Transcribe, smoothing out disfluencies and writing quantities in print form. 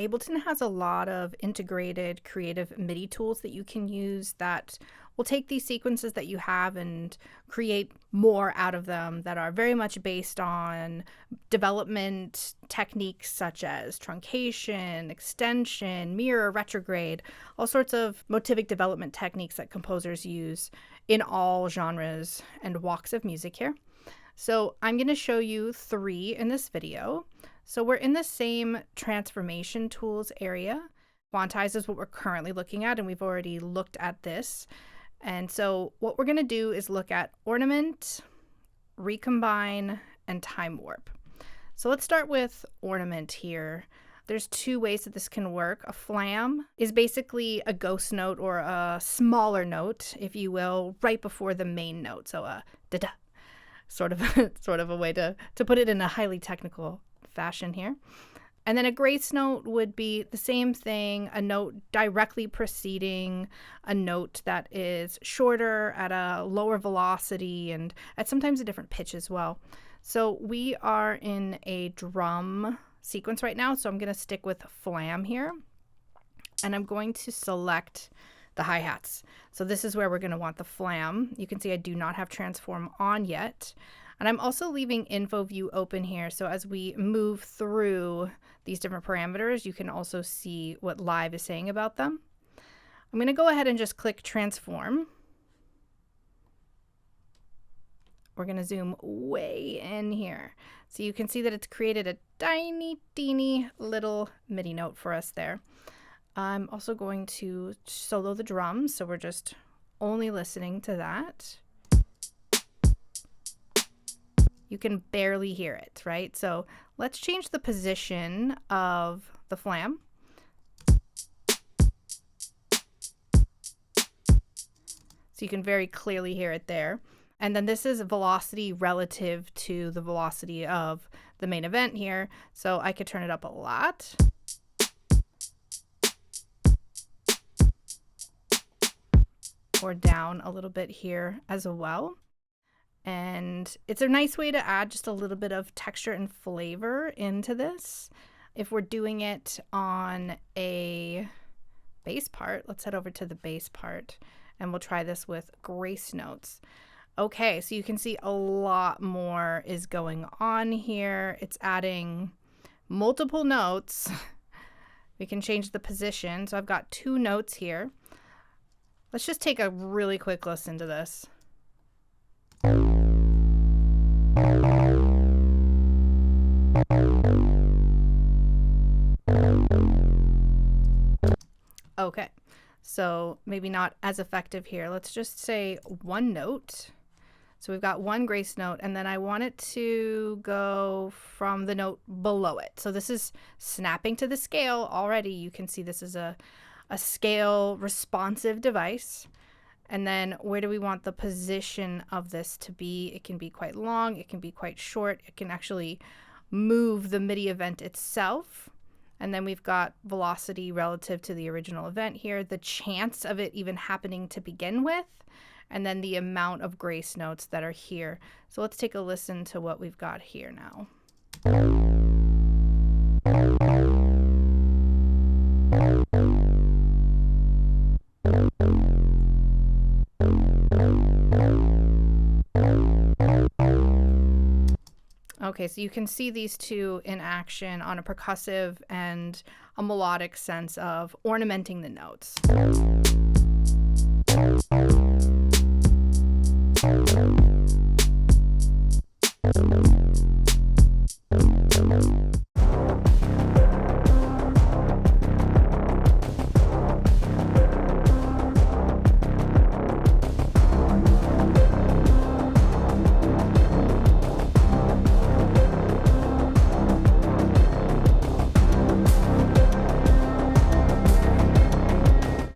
Ableton has a lot of integrated creative MIDI tools that you can use that will take these sequences that you have and create more out of them that are very much based on development techniques such as truncation, extension, mirror, retrograde, all sorts of motivic development techniques that composers use in all genres and walks of music here. So I'm going to show you 3 in this video. So we're in the same transformation tools area. Quantize is what we're currently looking at, and we've already looked at this. And so what we're going to do is look at Ornament, Recombine, and Time Warp. So let's start with Ornament here. There's 2 ways that this can work. A flam is basically a ghost note or a smaller note, if you will, right before the main note. So a da-da, sort of a way to put it in a highly technical fashion here. And then a grace note would be the same thing, a note directly preceding a note that is shorter at a lower velocity and at sometimes a different pitch as well. So we are in a drum sequence right now, so I'm going to stick with flam here. And I'm going to select the hi-hats. So this is where we're going to want the flam. You can see I do not have transform on yet. And I'm also leaving info view open here. So as we move through these different parameters, you can also see what live is saying about them. I'm going to go ahead and just click transform. We're going to zoom way in here. So you can see that it's created a tiny, teeny little MIDI note for us there. I'm also going to solo the drums. So we're just only listening to that. You can barely hear it, right? So let's change the position of the flam. So you can very clearly hear it there. And then this is velocity relative to the velocity of the main event here. So I could turn it up a lot. Or down a little bit here as well. And it's a nice way to add just a little bit of texture and flavor into this. If we're doing it on a bass part, let's head over to the bass part and we'll try this with grace notes. Okay, so you can see a lot more is going on here. It's adding multiple notes. We can change the position. So I've got 2 notes here. Let's just take a really quick listen to this. Okay, so maybe not as effective here. Let's just say 1 note. So we've got 1 grace note, and then I want it to go from the note below it. So this is snapping to the scale already. You can see this is a scale responsive device. And then where do we want the position of this to be? It can be quite long, it can be quite short, it can actually move the MIDI event itself. And then we've got velocity relative to the original event here, the chance of it even happening to begin with, and then the amount of grace notes that are here. So let's take a listen to what we've got here now. Okay, so you can see these 2 in action on a percussive and a melodic sense of ornamenting the notes.